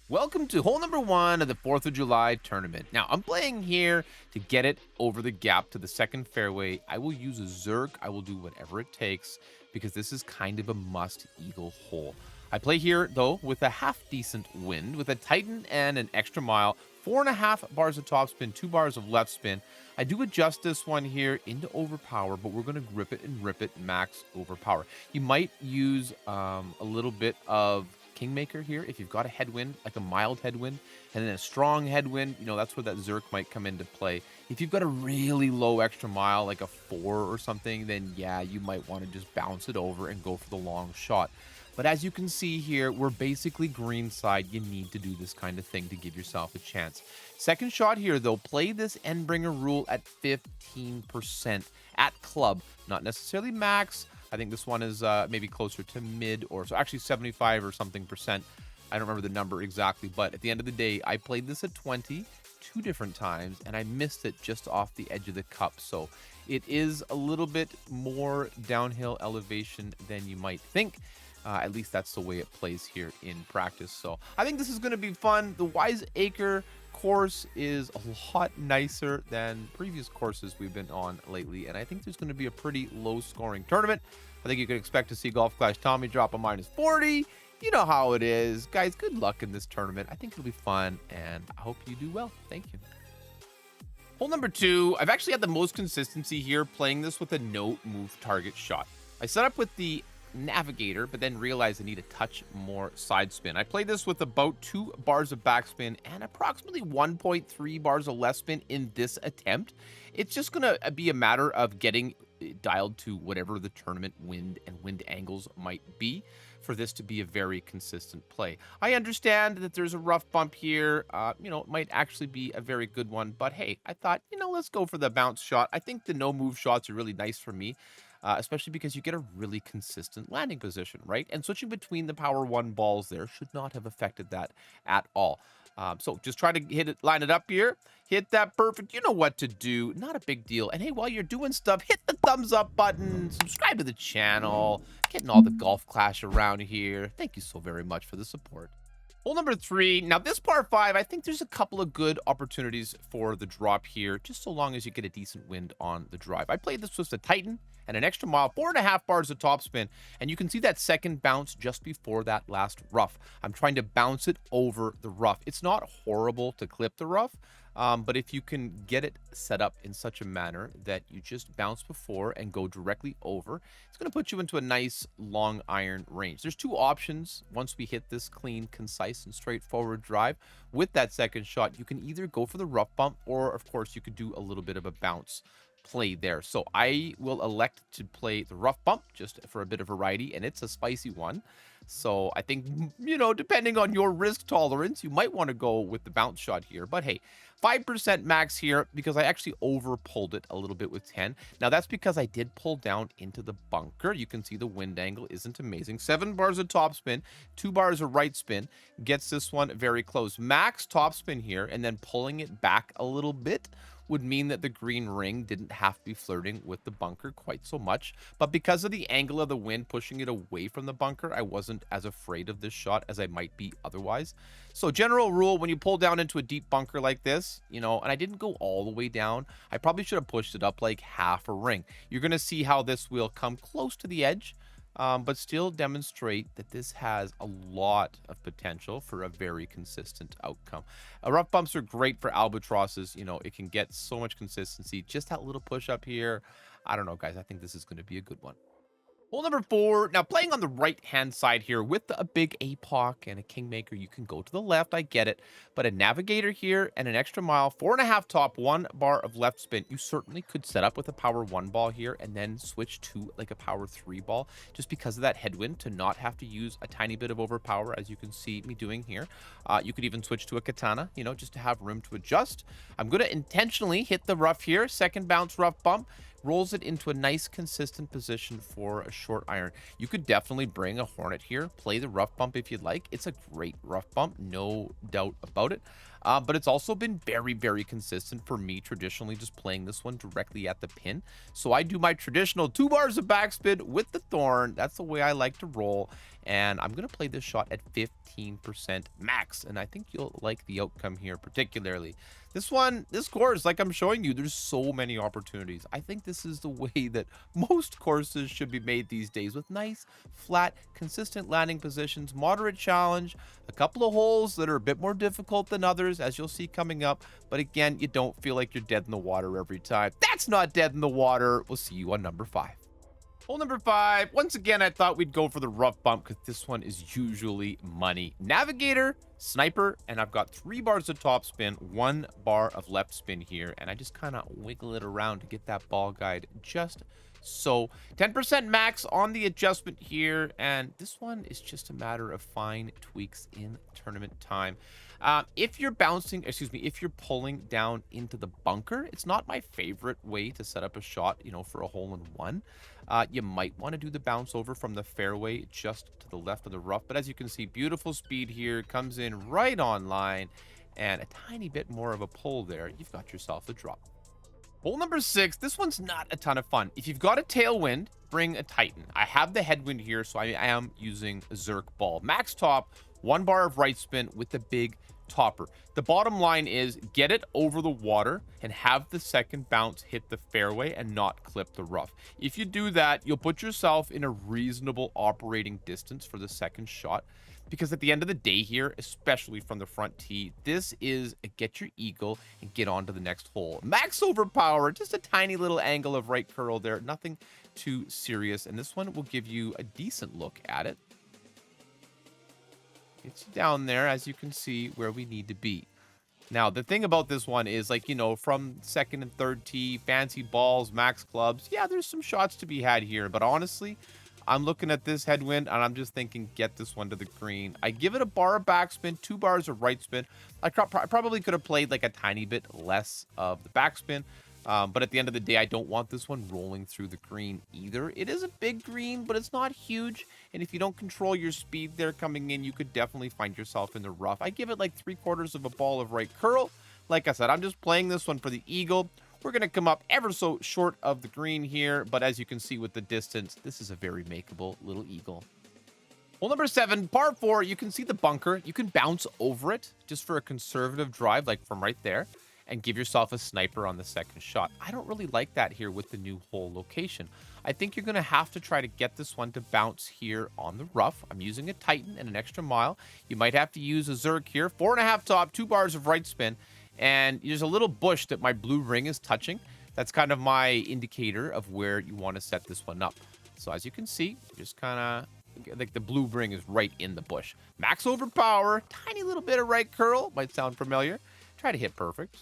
Welcome to hole number 1 of the 4th of July tournament. Now, I'm playing here to get it over the gap to the second fairway. I will use a Zerk. I will do whatever it takes because this is kind of a must-eagle hole. I play here, though, with a half-decent wind, with a Titan and an extra mile, 4.5 bars of topspin, 2 bars of left spin. I do adjust this one here into overpower, but we're going to grip it and rip it max overpower. You might use a little bit of Kingmaker here if you've got a headwind, like a mild headwind, and then a strong headwind. That's where that Zerk might come into play. If you've got a really low extra mile, like a 4 or something, then yeah, you might want to just bounce it over and go for the long shot. But as you can see here, we're basically green side. You need to do this kind of thing to give yourself a chance. Second shot here, though, play this Endbringer rule at 15% at club, not necessarily max. I think this one is maybe closer to mid, or so actually 75 or something percent. I don't remember the number exactly, but at the end of the day, I played this at 20 two different times, and I missed it just off the edge of the cup. So it is a little bit more downhill elevation than you might think. At least that's the way it plays here in practice. So I think this is going to be fun. The Wiseacre course is a lot nicer than previous courses we've been on lately, and I think there's going to be a pretty low scoring tournament. I think you can expect to see Golf Clash Tommy drop a -40. You know how it is. Guys, good luck in this tournament. I think it'll be fun, and I hope you do well. Thank you. Hole number 2, I've actually had the most consistency here playing this with a no move target shot. I set up with the Navigator, but then realized I need a touch more side spin. I played this with about 2 bars of backspin and approximately 1.3 bars of left spin in this attempt. It's just going to be a matter of getting dialed to whatever the tournament wind and wind angles might be for this to be a very consistent play. I understand that there's a rough bump here. It might actually be a very good one, but hey, I thought, let's go for the bounce shot. I think the no move shots are really nice for me. Especially because you get a really consistent landing position, right? And switching between the power 1 balls there should not have affected that at all. So just try to line it up here. Hit that perfect. You know what to do. Not a big deal. And hey, while you're doing stuff, hit the thumbs up button. Subscribe to the channel. Getting all the Golf Clash around here. Thank you so very much for the support. Hole number 3. Now, this par 5, I think there's a couple of good opportunities for the drop here, just so long as you get a decent wind on the drive. I played this with a Titan and an extra mile, 4.5 bars of topspin, and you can see that second bounce just before that last rough. I'm trying to bounce it over the rough. It's not horrible to clip the rough, but if you can get it set up in such a manner that you just bounce before and go directly over, it's going to put you into a nice long iron range. There's 2 options once we hit this clean, concise, and straightforward drive. With that second shot, you can either go for the rough bump, or of course you could do a little bit of a bounce play there. So I will elect to play the rough bump just for a bit of variety, and it's a spicy one. So I think, depending on your risk tolerance, you might want to go with the bounce shot here. But hey, 5% max here because I actually over pulled it a little bit with 10. Now that's because I did pull down into the bunker. You can see the wind angle isn't amazing. 7 bars of topspin, 2 bars of right spin gets this one very close. Max topspin here, and then pulling it back a little bit would mean that the green ring didn't have to be flirting with the bunker quite so much. But because of the angle of the wind pushing it away from the bunker, I wasn't as afraid of this shot as I might be otherwise. So general rule, when you pull down into a deep bunker like this, and I didn't go all the way down, I probably should have pushed it up like half a ring. You're going to see how this will come close to the edge, but still demonstrate that this has a lot of potential for a very consistent outcome. Rough bumps are great for albatrosses. It can get so much consistency. Just that little push up here. I don't know, guys. I think this is going to be a good one. Hole number 4. Now, playing on the right-hand side here with a big APOC and a Kingmaker, you can go to the left. I get it. But a Navigator here and an extra mile, 4.5 top, 1 bar of left spin. You certainly could set up with a power 1 ball here and then switch to like a power 3 ball just because of that headwind to not have to use a tiny bit of overpower, as you can see me doing here. You could even switch to a Katana, just to have room to adjust. I'm going to intentionally hit the rough here. Second bounce rough bump. Rolls it into a nice consistent position for a short iron. You could definitely bring a Hornet here, play the rough bump if you'd like. It's a great rough bump, no doubt about it. but it's also been very, very consistent for me traditionally just playing this one directly at the pin. So I do my traditional 2 bars of backspin with the thorn. That's the way I like to roll. And I'm going to play this shot at 15% max. And I think you'll like the outcome here particularly. This course, like I'm showing you, there's so many opportunities. I think this is the way that most courses should be made these days, with nice, flat, consistent landing positions, moderate challenge, a couple of holes that are a bit more difficult than others, as you'll see coming up. But again, you don't feel like you're dead in the water every time. That's not dead in the water. We'll see you on number 5. Hole number 5. Once again, I thought we'd go for the rough bump because this one is usually money. Navigator, sniper, and I've got 3 bars of top spin, 1 bar of left spin here, and I just kind of wiggle it around to get that ball guide just so. 10% max on the adjustment here, and this one is just a matter of fine tweaks in tournament time. If you're if you're pulling down into the bunker, it's not my favorite way to set up a shot, for a hole in one. You might want to do the bounce over from the fairway just to the left of the rough. But as you can see, beautiful speed here, comes in right on line, and a tiny bit more of a pull there. You've got yourself a drop. Hole number 6, this one's not a ton of fun. If you've got a tailwind, bring a Titan. I have the headwind here, so I am using a Zerk ball. Max top, 1 bar of right spin with the big topper. The bottom line is get it over the water and have the second bounce hit the fairway and not clip the rough. If you do that, you'll put yourself in a reasonable operating distance for the second shot, because at the end of the day here, especially from the front tee, this is a get your eagle and get on to the next hole. Max overpower, just a tiny little angle of right curl there, nothing too serious, and this one will give you a decent look at it. Gets you down there, as you can see, where we need to be. Now, the thing about this one is, from second and third tee, fancy balls, max clubs, yeah, there's some shots to be had here. But honestly, I'm looking at this headwind, and I'm just thinking, get this one to the green. I give it a bar of backspin, 2 bars of right spin. I probably could have played like a tiny bit less of the backspin. But at the end of the day, I don't want this one rolling through the green either. It is a big green, but it's not huge. And if you don't control your speed there coming in, you could definitely find yourself in the rough. I give it like 3/4 of a ball of right curl. Like I said, I'm just playing this one for the eagle. We're going to come up ever so short of the green here. But as you can see with the distance, this is a very makeable little eagle. Hole number 7, par 4. You can see the bunker. You can bounce over it just for a conservative drive, like from right there, and give yourself a sniper on the second shot. I don't really like that here with the new hole location. I think you're going to have to try to get this one to bounce here on the rough. I'm using a Titan and an extra mile. You might have to use a Zerk here. 4.5 top, 2 bars of right spin. And there's a little bush that my blue ring is touching. That's kind of my indicator of where you want to set this one up. So as you can see, just kind of like the blue ring is right in the bush. Max overpower, tiny little bit of right curl. Might sound familiar. Try to hit perfect.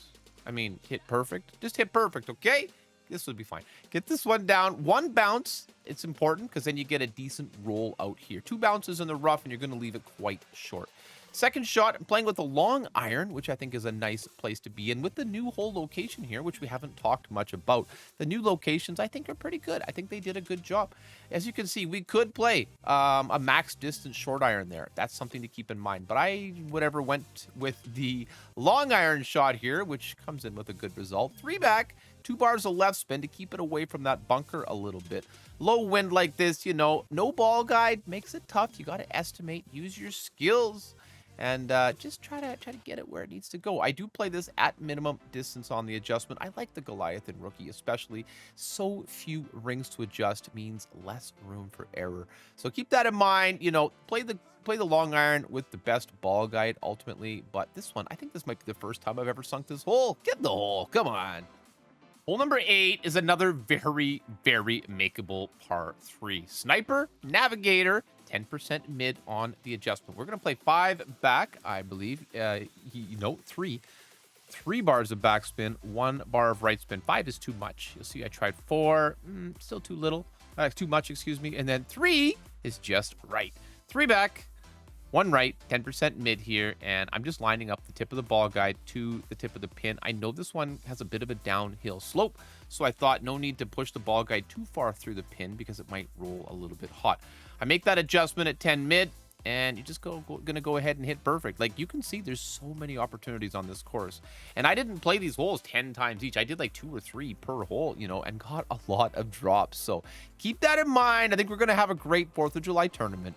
Hit perfect. Just hit perfect, okay? This would be fine. Get this one down. 1 bounce. It's important because then you get a decent roll out here. 2 bounces in the rough, and you're going to leave it quite short. Second shot, I'm playing with a long iron, which I think is a nice place to be in with the new hole location here, which we haven't talked much about. The new locations, I think, are pretty good. I think they did a good job. As you can see, we could play a max distance short iron there. That's something to keep in mind. But I, went with the long iron shot here, which comes in with a good result. 3 back, 2 bars of left spin to keep it away from that bunker a little bit. Low wind like this, no ball guide makes it tough. You got to estimate, use your skills, and just try to get it where it needs to go. I do play this at minimum distance on the adjustment. I like the Goliath and Rookie especially. So few rings to adjust means less room for error. So keep that in mind. Play the long iron with the best ball guide ultimately. But this one, I think this might be the first time I've ever sunk this hole. Get in the hole. Come on. Hole number 8 is another very, very makeable par 3. Sniper, navigator, 10% mid on the adjustment. We're going to play 5 back, I believe. 3. 3 bars of backspin, 1 bar of right spin. 5 is too much. You'll see I tried 4. Still too little. Too much, excuse me. And then 3 is just right. 3 back, 1 right, 10% mid here, and I'm just lining up the tip of the ball guide to the tip of the pin. I know this one has a bit of a downhill slope, so I thought no need to push the ball guide too far through the pin because it might roll a little bit hot. I make that adjustment at 10 mid, and you just gonna go ahead and hit perfect. Like, you can see there's so many opportunities on this course. And I didn't play these holes 10 times each. I did like 2 or 3 per hole, you know, and got a lot of drops. So keep that in mind. I think we're gonna have a great 4th of July tournament.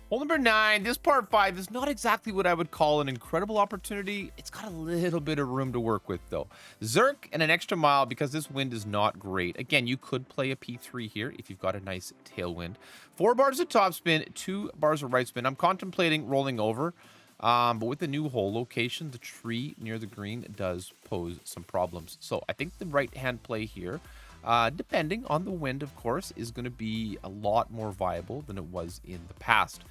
Hole number 9, this par 5 is not exactly what I would call an incredible opportunity. It's got a little bit of room to work with, though. Zerk and an extra mile because this wind is not great. Again, you could play a P3 here if you've got a nice tailwind. 4 bars of topspin, 2 bars of right spin. I'm contemplating rolling over, but with the new hole location, the tree near the green does pose some problems. So I think the right-hand play here, depending on the wind, of course, is going to be a lot more viable than it was in the past.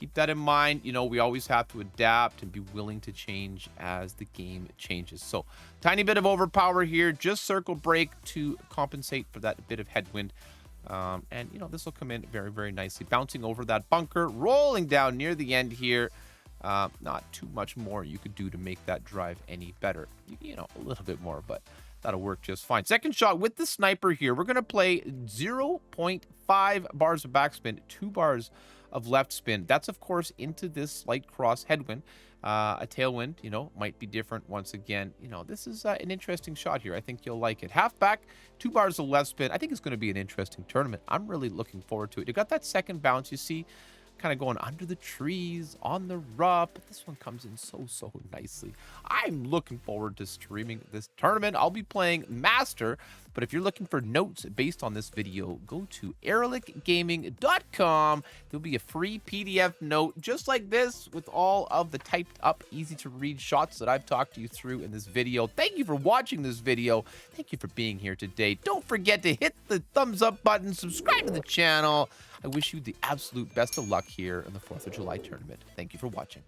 Keep that in mind. You know, we always have to adapt and be willing to change as the game changes. So, tiny bit of overpower here. Just circle break to compensate for that bit of headwind. And, you know, this will come in very, very nicely. Bouncing over that bunker, rolling down near the end here. Not too much more you could do to make that drive any better. You know, a little bit more, but that'll work just fine. Second shot with the sniper here. We're going to play 0.5 bars of backspin, 2 bars of left spin. That's, of course, into this slight cross headwind. A tailwind, you know, might be different once again. You know, this is an interesting shot here. I think you'll like it. Half back, 2 bars of left spin. I think it's going to be an interesting tournament. I'm really looking forward to it. You got that second bounce, you see, kind of going under the trees, on the rough, but this one comes in so nicely. I'm looking forward to streaming this tournament. I'll be playing Master, but if you're looking for notes based on this video, go to erelicgaming.com. There'll be a free PDF note just like this with all of the typed up, easy to read shots that I've talked to you through in this video. Thank you for watching this video. Thank you for being here today. Don't forget to hit the thumbs up button, subscribe to the channel. I wish you the absolute best of luck here in the 4th of July tournament. Thank you for watching.